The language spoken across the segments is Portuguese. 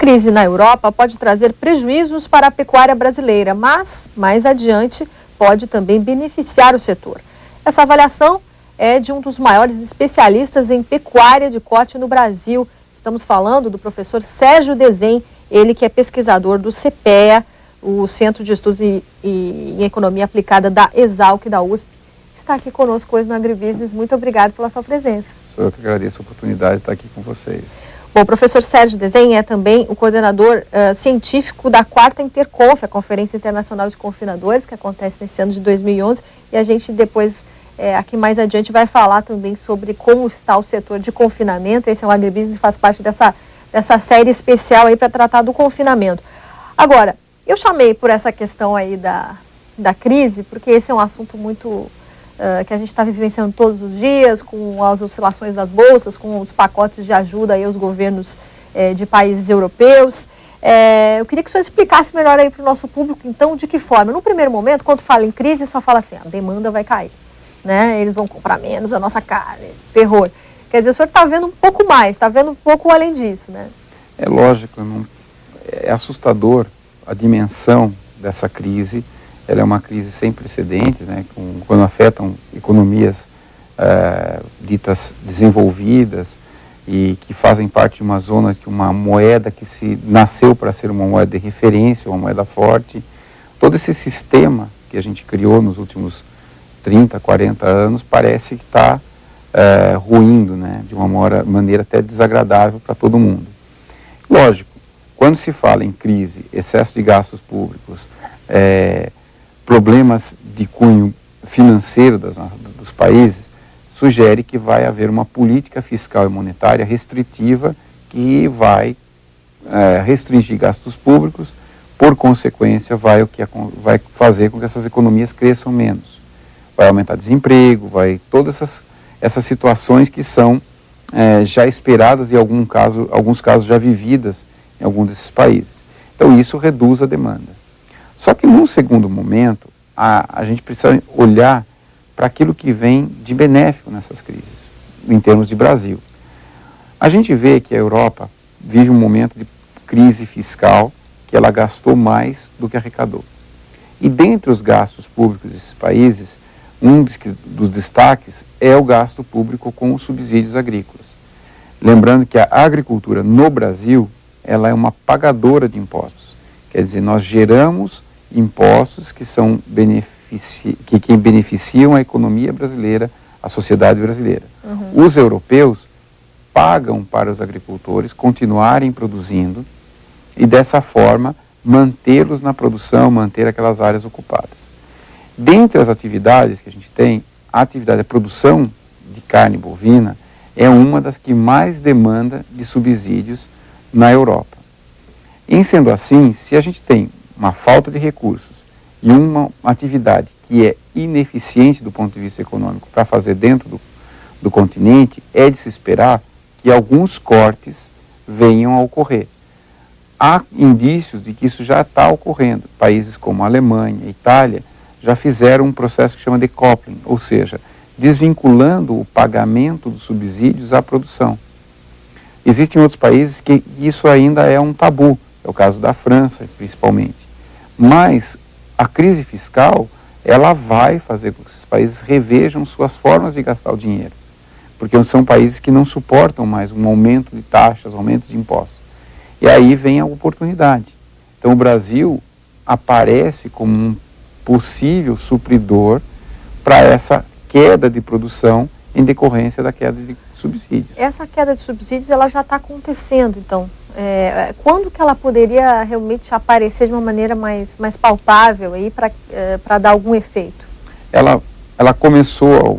crise na Europa pode trazer prejuízos para a pecuária brasileira, mas, mais adiante, pode também beneficiar o setor. Essa avaliação é de um dos maiores especialistas em pecuária de corte no Brasil. Estamos falando do professor Sérgio Desen, ele que é pesquisador do CPEA, o Centro de Estudos em Economia Aplicada da Exalc, da USP. Está aqui conosco hoje no AgriBusiness. Muito obrigado pela sua presença. Sou eu que agradeço a oportunidade de estar aqui com vocês. Bom, o professor Sérgio Desen é também o coordenador científico da 4ª Interconf, a Conferência Internacional de Confinadores, que acontece nesse ano de 2011, e a gente depois, aqui mais adiante, vai falar também sobre como está o setor de confinamento. Esse é um AgriBusiness e faz parte dessa série especial aí para tratar do confinamento. Agora, eu chamei por essa questão aí da crise, porque esse é um assunto muito... que a gente está vivenciando todos os dias, com as oscilações das bolsas, com os pacotes de ajuda aí aos governos de países europeus. Eu queria que o senhor explicasse melhor aí para o nosso público, então, de que forma. No primeiro momento, quando fala em crise, só fala assim, a demanda vai cair, né? Eles vão comprar menos a nossa carne, terror. Quer dizer, o senhor está vendo um pouco mais, está vendo um pouco além disso, né? É lógico, é assustador a dimensão dessa crise. Ela é uma crise sem precedentes, né, quando afetam economias ditas desenvolvidas e que fazem parte de uma zona, de uma moeda que se nasceu para ser uma moeda de referência, uma moeda forte. Todo esse sistema que a gente criou nos últimos 30, 40 anos parece que está ruindo, né, de uma maneira até desagradável para todo mundo. Lógico, quando se fala em crise, excesso de gastos públicos, problemas de cunho financeiro dos países, sugere que vai haver uma política fiscal e monetária restritiva que vai restringir gastos públicos, por consequência vai fazer com que essas economias cresçam menos. Vai aumentar desemprego, todas essas situações que são já esperadas e alguns casos já vividas em algum desses países. Então isso reduz a demanda. Só que num segundo momento, a gente precisa olhar para aquilo que vem de benéfico nessas crises, em termos de Brasil. A gente vê que a Europa vive um momento de crise fiscal, que ela gastou mais do que arrecadou. E dentre os gastos públicos desses países, um dos destaques é o gasto público com os subsídios agrícolas. Lembrando que a agricultura no Brasil, ela é uma pagadora de impostos. Quer dizer, nós geramos impostos que beneficiam a economia brasileira, a sociedade brasileira. Uhum. Os europeus pagam para os agricultores continuarem produzindo e dessa forma mantê-los na produção, manter aquelas áreas ocupadas. Dentre as atividades que a gente tem, a produção de carne bovina é uma das que mais demanda de subsídios na Europa. Em sendo assim, se a gente tem uma falta de recursos e uma atividade que é ineficiente do ponto de vista econômico para fazer dentro do continente, é de se esperar que alguns cortes venham a ocorrer. Há indícios de que isso já está ocorrendo. Países como a Alemanha, a Itália, já fizeram um processo que chama de decoupling, ou seja, desvinculando o pagamento dos subsídios à produção. Existem outros países que isso ainda é um tabu, é o caso da França, principalmente. Mas a crise fiscal, ela vai fazer com que esses países revejam suas formas de gastar o dinheiro, porque são países que não suportam mais um aumento de taxas, aumento de impostos. E aí vem a oportunidade. Então o Brasil aparece como um possível supridor para essa queda de produção em decorrência da queda de subsídios. Essa queda de subsídios, ela já está acontecendo, então. Quando que ela poderia realmente aparecer de uma maneira mais palpável aí para dar algum efeito? Ela começou há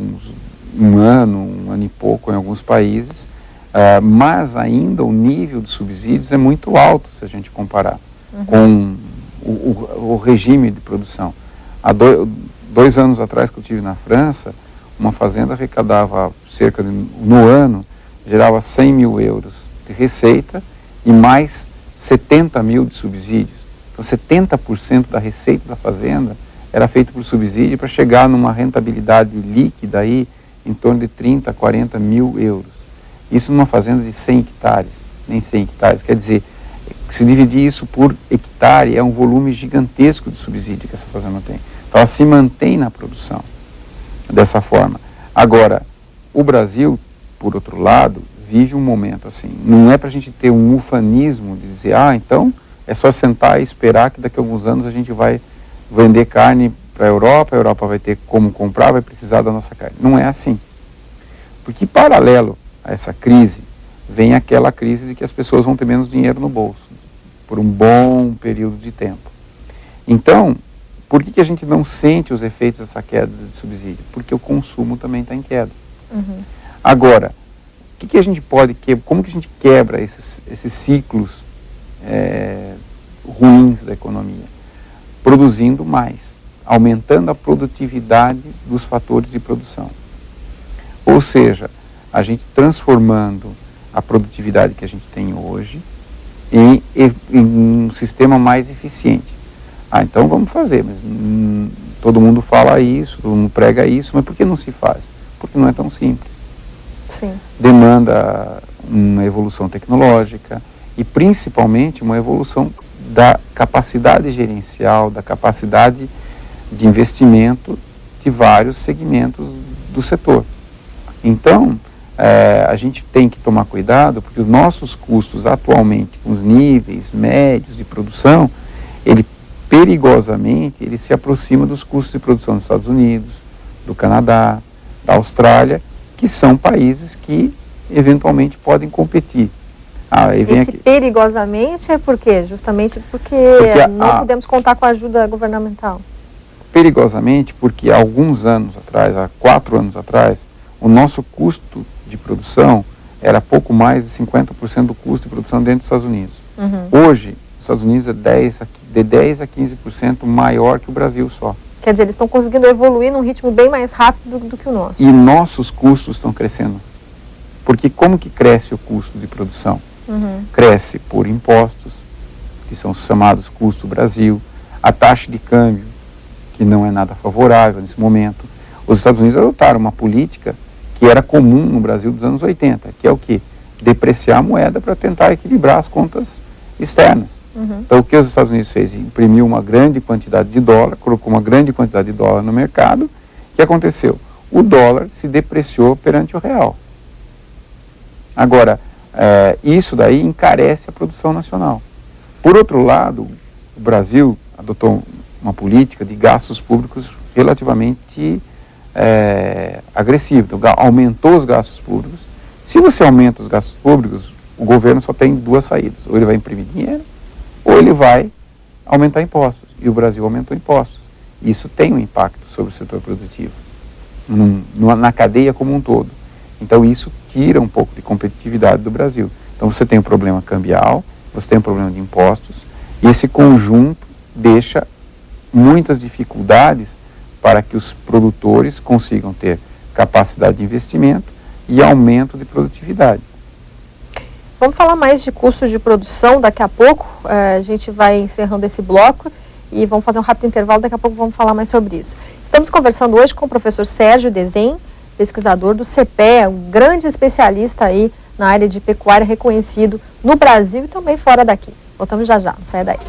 um ano e pouco em alguns países, mas ainda o nível de subsídios é muito alto se a gente comparar com o regime de produção. Há dois anos atrás que eu estive na França, uma fazenda arrecadava no ano, gerava 100 mil euros de receita e mais 70 mil de subsídios. Então 70% da receita da fazenda era feito por subsídio para chegar numa rentabilidade líquida aí em torno de 30, 40 mil euros. Isso numa fazenda de 100 hectares, nem 100 hectares. Quer dizer, Se dividir isso por hectare, é um volume gigantesco de subsídio que essa fazenda tem. Então ela se mantém na produção dessa forma. Agora, o Brasil, por outro lado, vive um momento assim. Não é para a gente ter um ufanismo de dizer, então é só sentar e esperar que daqui a alguns anos a gente vai vender carne para a Europa vai ter como comprar, vai precisar da nossa carne. Não é assim. Porque paralelo a essa crise, vem aquela crise de que as pessoas vão ter menos dinheiro no bolso, por um bom período de tempo. Então, por que a gente não sente os efeitos dessa queda de subsídio? Porque o consumo também está em queda. Agora, que a gente pode quebrar, como que a gente quebra esses ciclos ruins da economia? Produzindo mais, aumentando a produtividade dos fatores de produção. Ou seja, a gente transformando a produtividade que a gente tem hoje em um sistema mais eficiente. Então vamos fazer, mas todo mundo fala isso, todo mundo prega isso, mas por que não se faz? Porque não é tão simples. Sim. Demanda uma evolução tecnológica e principalmente uma evolução da capacidade gerencial, da capacidade de investimento de vários segmentos do setor. Então, a gente tem que tomar cuidado, porque os nossos custos atualmente, com os níveis médios de produção, perigosamente, ele se aproxima dos custos de produção dos Estados Unidos, do Canadá, da Austrália, que são países que eventualmente podem competir. Perigosamente é por quê? Justamente porque não podemos contar com a ajuda governamental. Perigosamente porque há alguns anos atrás, há 4 anos atrás, o nosso custo de produção era pouco mais de 50% do custo de produção dentro dos Estados Unidos. Hoje, os Estados Unidos é de 10 a 15% maior que o Brasil só. Quer dizer, eles estão conseguindo evoluir num ritmo bem mais rápido do que o nosso. E nossos custos estão crescendo. Porque como que cresce o custo de produção? Cresce por impostos, que são os chamados custo Brasil, a taxa de câmbio, que não é nada favorável nesse momento. Os Estados Unidos adotaram uma política que era comum no Brasil dos anos 80, que é o quê? Depreciar a moeda para tentar equilibrar as contas externas. Então, o que os Estados Unidos fez? Imprimiu uma grande quantidade de dólar, colocou uma grande quantidade de dólar no mercado. O que aconteceu? O dólar se depreciou perante o real. Agora, isso daí encarece a produção nacional. Por outro lado, o Brasil adotou uma política de gastos públicos relativamente agressiva. Então, aumentou os gastos públicos. Se você aumenta os gastos públicos, o governo só tem 2 saídas. Ou ele vai imprimir dinheiro, ou ele vai aumentar impostos. E o Brasil aumentou impostos. Isso tem um impacto sobre o setor produtivo, na cadeia como um todo. Então isso tira um pouco de competitividade do Brasil. Então você tem um problema cambial, você tem um problema de impostos, e esse conjunto deixa muitas dificuldades para que os produtores consigam ter capacidade de investimento e aumento de produtividade. Vamos falar mais de custos de produção daqui a pouco. A gente vai encerrando esse bloco e vamos fazer um rápido intervalo. Daqui a pouco vamos falar mais sobre isso. Estamos conversando hoje com o professor Sérgio Desen, pesquisador do CEPEA, um grande especialista aí na área de pecuária, reconhecido no Brasil e também fora daqui. Voltamos já já, não saia daí.